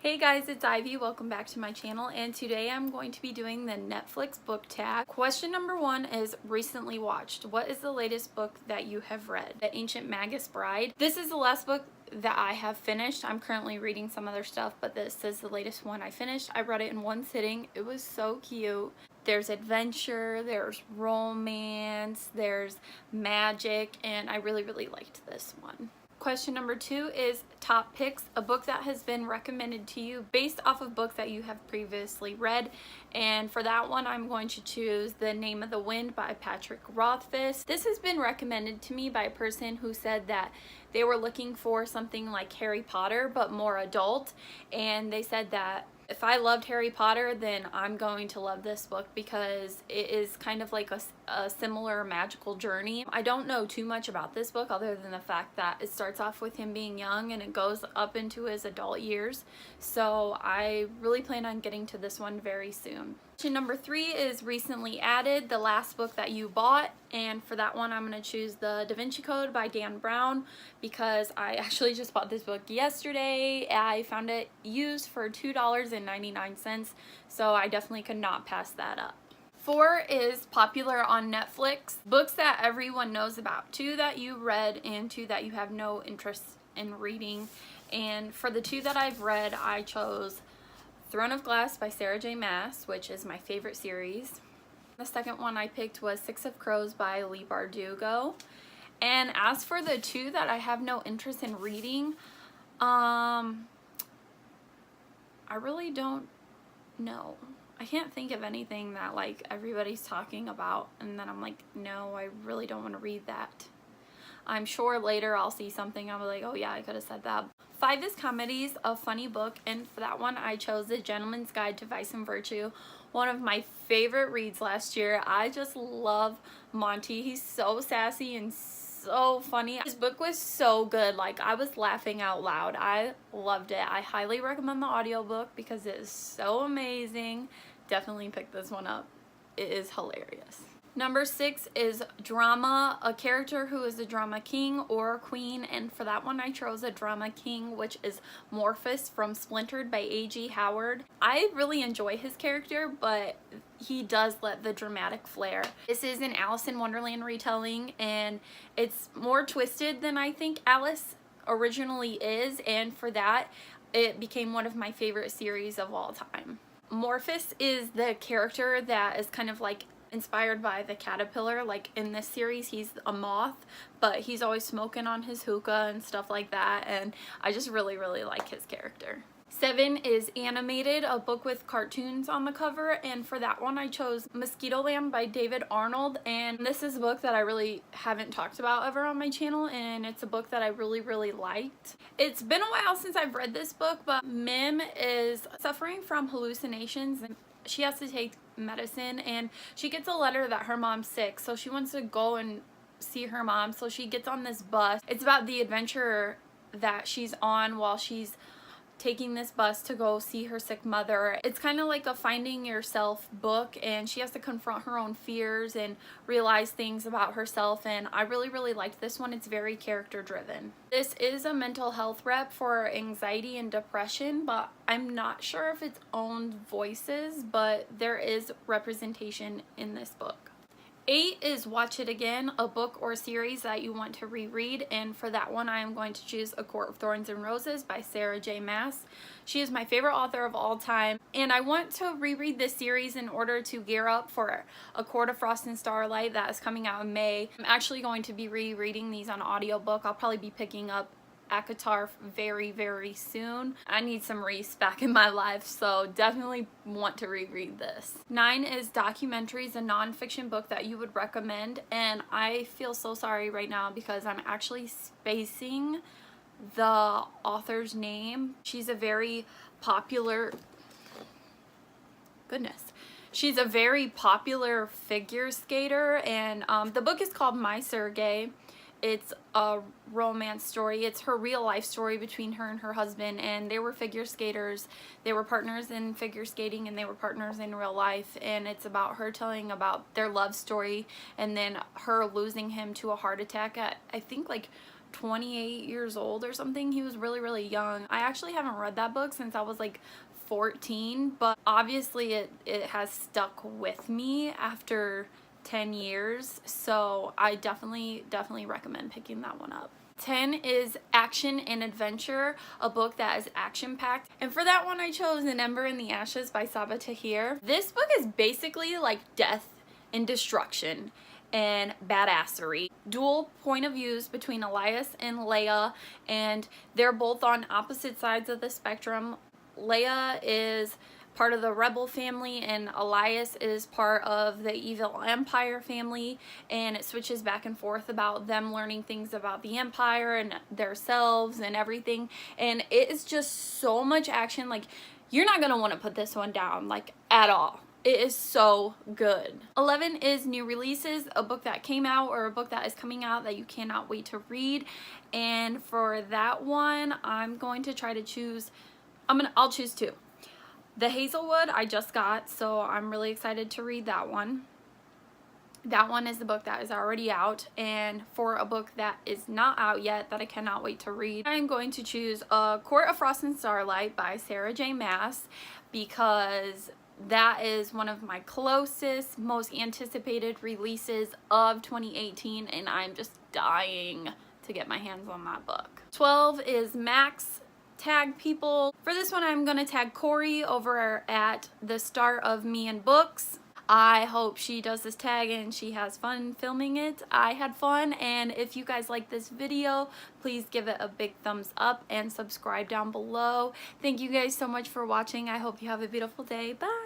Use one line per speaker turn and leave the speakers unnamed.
Hey guys, it's Ivy. Welcome back to my channel, and today I'm going to be doing the Netflix book tag. Question number one is recently watched. What is the latest book that you have read? The Ancient Magus Bride. This is the last book that I have finished. I'm currently reading some other stuff, but this is the latest one I finished. I read it in one sitting. It was so cute. There's adventure, there's romance, there's magic, and I really liked this one. Question number two is top picks, a book that has been recommended to you based off of books that you have previously read. And for that one, I'm going to choose The Name of the Wind by Patrick Rothfuss. This has been recommended to me by a person who said that they were looking for something like Harry Potter, but more adult. And they said that if I loved Harry Potter, then I'm going to love this book because it is kind of like a similar magical journey. I don't know too much about this book other than the fact that it starts off with him being young and it goes up into his adult years. So I really plan on getting to this one very soon. Question number three is recently added, the last book that you bought, and for that one I'm going to choose The Da Vinci Code by Dan Brown because I actually just bought this book yesterday. I found it used for $2.99, so I definitely could not pass that up. 4 is popular on Netflix, books that everyone knows about, 2 that you read and 2 that you have no interest in reading. And for the 2 that I've read, I chose Throne of Glass by Sarah J Maas, which is my favorite series. The second one I picked was Six of Crows by Leigh Bardugo. And as for the 2 that I have no interest in reading, I really don't know. I can't think of anything that like everybody's talking about and then I'm like, no, I really don't want to read that. I'm sure later I'll see something I'll be like, oh yeah, I could have said that. 5 is Comedies, a funny book, and for that one I chose The Gentleman's Guide to Vice and Virtue, one of my favorite reads last year. I just love Monty. He's so sassy and so funny. This book was so good. Like, I was laughing out loud. I loved it. I highly recommend the audiobook because it is so amazing. Definitely pick this one up. It is hilarious. Number 6 is drama, a character who is a drama king or queen, and for that one I chose a drama king, which is Morpheus from Splintered by A.G. Howard. I really enjoy his character, but he does let the dramatic flair. This is an Alice in Wonderland retelling, and it's more twisted than I think Alice originally is, and for that it became one of my favorite series of all time. Morpheus is the character that is kind of like inspired by the caterpillar. Like in this series he's a moth, but he's always smoking on his hookah and stuff like that, and I just really like his character. 7 is Animated, a book with cartoons on the cover, and for that one I chose Mosquitoland by David Arnold, and this is a book that I really haven't talked about ever on my channel, and it's a book that I really liked. It's been a while since I've read this book, but Mim is suffering from hallucinations and she has to take medicine, and she gets a letter that her mom's sick, so she wants to go and see her mom, so she gets on this bus. It's about the adventure that she's on while she's taking this bus to go see her sick mother. It's kind of like a finding yourself book, and she has to confront her own fears and realize things about herself, and I really liked this one. It's very character driven. This is a mental health rep for anxiety and depression, but I'm not sure if it's owned voices, but there is representation in this book. 8 is Watch It Again, a book or series that you want to reread, and for that one I am going to choose A Court of Thorns and Roses by Sarah J Maas. She is my favorite author of all time, and I want to reread this series in order to gear up for A Court of Frost and Starlight that is coming out in May. I'm actually going to be rereading these on audiobook. I'll probably be picking up ACOTAR very soon. I need some Reese back in my life, so definitely want to reread this. 9 is Documentaries, a non-fiction book that you would recommend, and I feel so sorry right now because I'm actually spacing the author's name. She's a very popular she's a very popular figure skater, and the book is called My Sergei. It's a romance story. It's her real life story between her and her husband, and they were figure skaters. They were partners in figure skating and they were partners in real life, and it's about her telling about their love story and then her losing him to a heart attack at I think like 28 years old or something. He was really, really young. I actually haven't read that book since I was like 14, but obviously it has stuck with me after 10 years, so I definitely recommend picking that one up. 10 is Action and Adventure, a book that is action-packed. And for that one I chose An Ember in the Ashes by Sabaa Tahir. This book is basically like death and destruction and badassery. Dual point of views between Elias and Leia, and they're both on opposite sides of the spectrum. Leia is part of the rebel family and Elias is part of the evil Empire family, and it switches back and forth about them learning things about the Empire and themselves and everything, and it is just so much action. Like, you're not gonna want to put this one down, like, at all. It is so good. 11 is New Releases, a book that came out or a book that is coming out that you cannot wait to read, and for that one I'm going to try to choose, I'll choose two. The Hazelwood I just got, so I'm really excited to read that one. That one is the book that is already out, and for a book that is not out yet that I cannot wait to read, I'm going to choose Court of Frost and Starlight by Sarah J. Maas, because that is one of my closest, most anticipated releases of 2018, and I'm just dying to get my hands on that book. 12 is Max Tag People. For this one I'm going to tag Corey over at the Start of Me and Books. I hope she does this tag and she has fun filming it. I had fun, and if you guys like this video, please give it a big thumbs up and subscribe down below. Thank you guys so much for watching. I hope you have a beautiful day. Bye!